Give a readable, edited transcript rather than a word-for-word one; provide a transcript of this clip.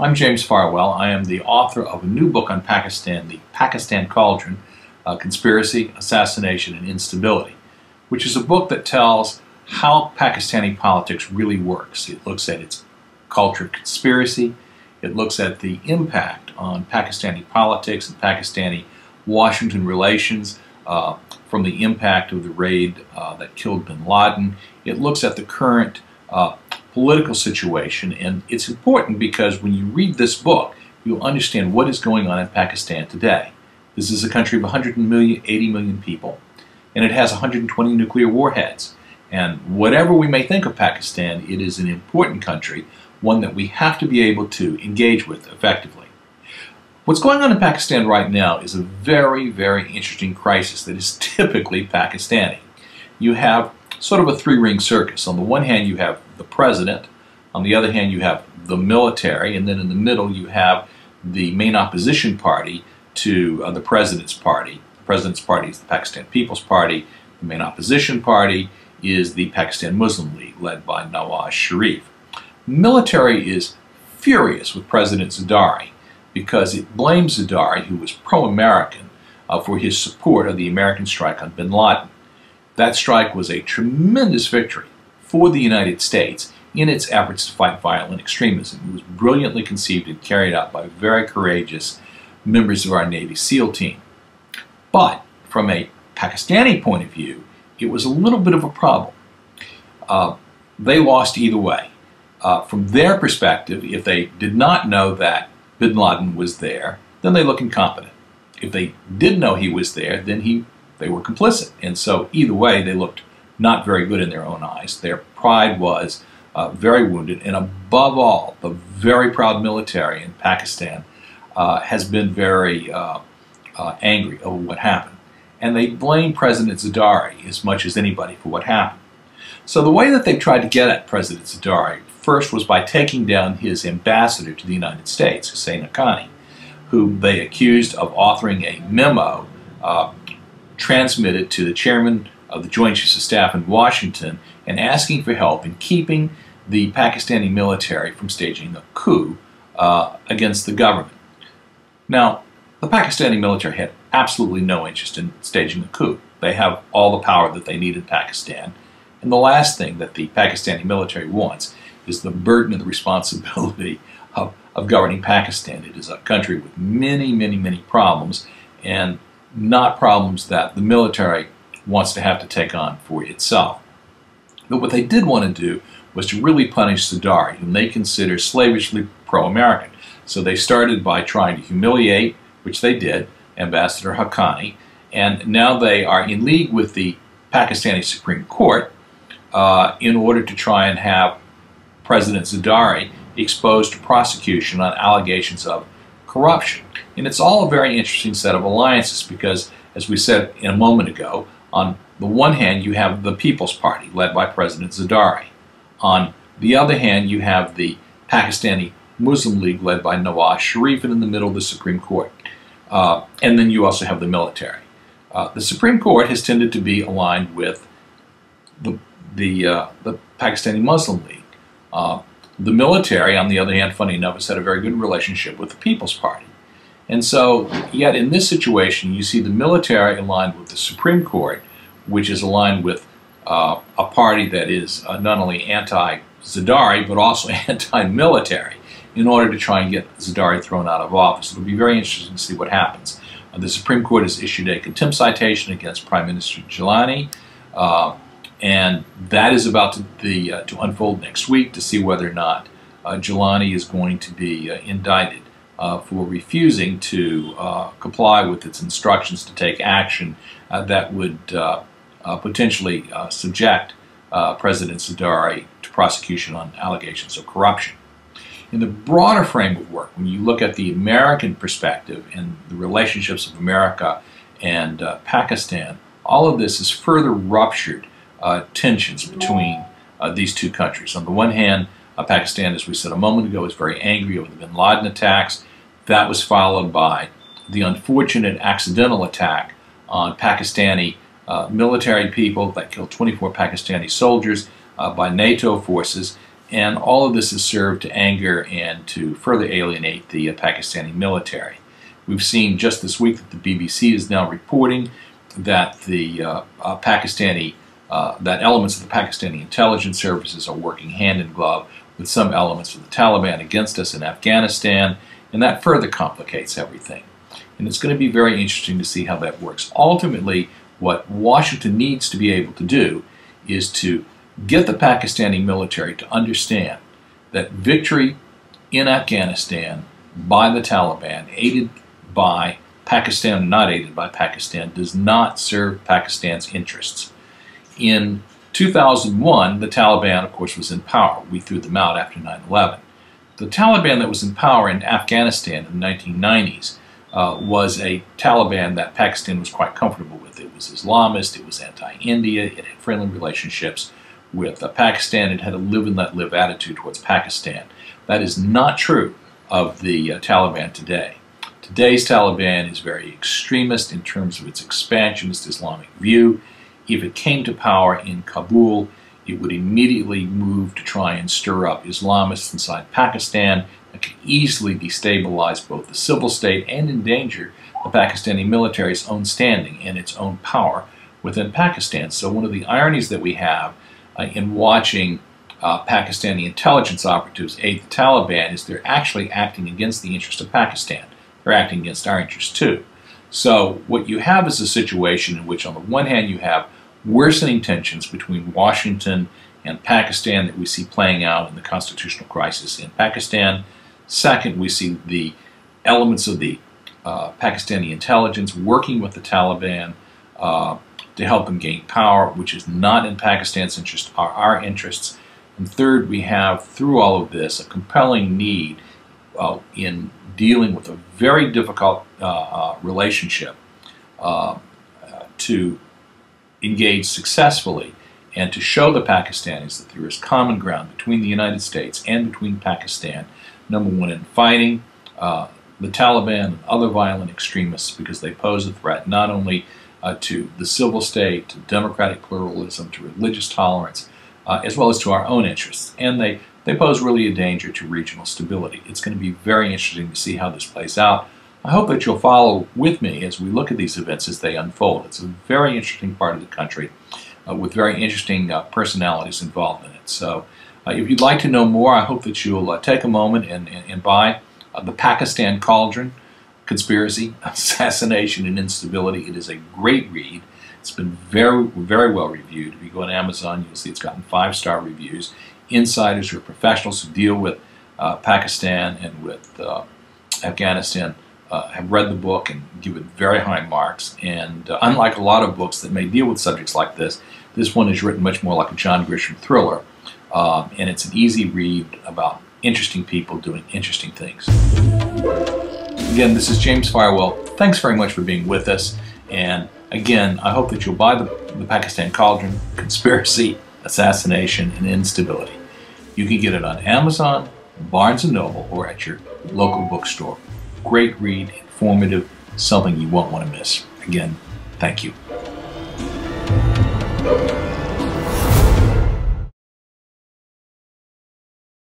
I'm James Farwell. I am the author of a new book on Pakistan, The Pakistan Cauldron, Conspiracy, Assassination, and Instability, which is a book that tells how Pakistani politics really works. It looks at its culture of conspiracy. It looks at the impact on Pakistani politics and Pakistani-Washington relations from the impact of the raid that killed bin Laden. It looks at the current political situation, and it's important because when you read this book, you'll understand what is going on in Pakistan today. This is a country of 180 million people, and it has 120 nuclear warheads. And whatever we may think of Pakistan, it is an important country, one that we have to be able to engage with effectively. What's going on in Pakistan right now is a very, very interesting crisis that is typically Pakistani. You have sort of a three-ring circus. On the one hand, you have the president. On the other hand, you have the military. And then in the middle, you have the main opposition party to the president's party. The president's party is the Pakistan People's Party. The main opposition party is the Pakistan Muslim League, led by Nawaz Sharif. The military is furious with President Zardari because it blames Zardari, who was pro-American, for his support of the American strike on bin Laden. That strike was a tremendous victory for the United States in its efforts to fight violent extremism. It was brilliantly conceived and carried out by very courageous members of our Navy SEAL team. But from a Pakistani point of view, it was a little bit of a problem. They lost either way. From their perspective, if they did not know that bin Laden was there, then they look incompetent. If they did know he was there, then they were complicit. And so either way, they looked not very good in their own eyes. Their pride was very wounded. And above all, the very proud military in Pakistan has been very angry over what happened. And they blame President Zardari as much as anybody for what happened. So the way that they tried to get at President Zardari first was by taking down his ambassador to the United States, Hussein Haqqani, whom they accused of authoring a memo transmitted to the chairman of the Joint Chiefs of Staff in Washington and asking for help in keeping the Pakistani military from staging a coup against the government. Now, the Pakistani military had absolutely no interest in staging a coup. They have all the power that they need in Pakistan. And the last thing that the Pakistani military wants is the burden and the responsibility of governing Pakistan. It is a country with many, many, many problems, and not problems that the military wants to have to take on for itself. But what they did want to do was to really punish Zardari, whom they consider slavishly pro-American. So they started by trying to humiliate, which they did, Ambassador Haqqani, and now they are in league with the Pakistani Supreme Court in order to try and have President Zardari exposed to prosecution on allegations of corruption. And it's all a very interesting set of alliances because, as we said a moment ago, on the one hand you have the People's Party led by President Zardari. On the other hand you have the Pakistani Muslim League led by Nawaz Sharif, and in the middle the Supreme Court. And then you also have the military. The Supreme Court has tended to be aligned with the Pakistani Muslim League. The military, on the other hand, funny enough, has had a very good relationship with the People's Party. And so, yet in this situation, you see the military aligned with the Supreme Court, which is aligned with a party that is not only anti-Zardari, but also anti-military, in order to try and get Zardari thrown out of office. It'll be very interesting to see what happens. The Supreme Court has issued a contempt citation against Prime Minister Gilani, and that is about to unfold next week to see whether or not Gilani is going to be indicted for refusing to comply with its instructions to take action that would potentially subject President Zardari to prosecution on allegations of corruption. In the broader frame of work, when you look at the American perspective and the relationships of America and Pakistan, all of this has further ruptured tensions between these two countries. On the one hand, Pakistan, as we said a moment ago, is very angry over the bin Laden attacks. That was followed by the unfortunate accidental attack on Pakistani military people that killed 24 Pakistani soldiers by NATO forces. And all of this has served to anger and to further alienate the Pakistani military. We've seen just this week that the BBC is now reporting that the that elements of the Pakistani intelligence services are working hand in glove with some elements of the Taliban against us in Afghanistan, and that further complicates everything. And it's going to be very interesting to see how that works. Ultimately, what Washington needs to be able to do is to get the Pakistani military to understand that victory in Afghanistan by the Taliban, aided by Pakistan, not aided by Pakistan, does not serve Pakistan's interests. In 2001, the Taliban, of course, was in power. We threw them out after 9/11. The Taliban that was in power in Afghanistan in the 1990s was a Taliban that Pakistan was quite comfortable with. It was Islamist, it was anti-India, it had friendly relationships with Pakistan, it had a live and let live attitude towards Pakistan. That is not true of the Taliban today. Today's Taliban is very extremist in terms of its expansionist Islamic view. If it came to power in Kabul, it would immediately move to try and stir up Islamists inside Pakistan that could easily destabilize both the civil state and endanger the Pakistani military's own standing and its own power within Pakistan. So one of the ironies that we have in watching Pakistani intelligence operatives aid the Taliban is they're actually acting against the interest of Pakistan. They're acting against our interests too. So what you have is a situation in which on the one hand you have worsening tensions between Washington and Pakistan that we see playing out in the constitutional crisis in Pakistan. Second, we see the elements of the Pakistani intelligence working with the Taliban to help them gain power, which is not in Pakistan's interest, are our interests. And third, we have, through all of this, a compelling need in dealing with a very difficult relationship to engage successfully and to show the Pakistanis that there is common ground between the United States and between Pakistan, number one, in fighting the Taliban and other violent extremists because they pose a threat not only to the civil state, to democratic pluralism, to religious tolerance, as well as to our own interests. And they pose really a danger to regional stability. It's going to be very interesting to see how this plays out. I hope that you'll follow with me as we look at these events as they unfold. It's a very interesting part of the country with very interesting personalities involved in it. So if you'd like to know more, I hope that you'll take a moment and buy The Pakistan Cauldron, Conspiracy, Assassination, and Instability. It is a great read. It's been very, very well reviewed. If you go on Amazon, you'll see it's gotten 5-star reviews. Insiders who are professionals who deal with Pakistan and with Afghanistan have read the book and give it very high marks. And unlike a lot of books that may deal with subjects like this one is written much more like a John Grisham thriller. And it's an easy read about interesting people doing interesting things. Again, this is James Firewell. Thanks very much for being with us. And again, I hope that you'll buy the Pakistan Cauldron, Conspiracy, Assassination, and Instability. You can get it on Amazon, Barnes & Noble, or at your local bookstore. Great read, informative, something you won't want to miss. Again, thank you.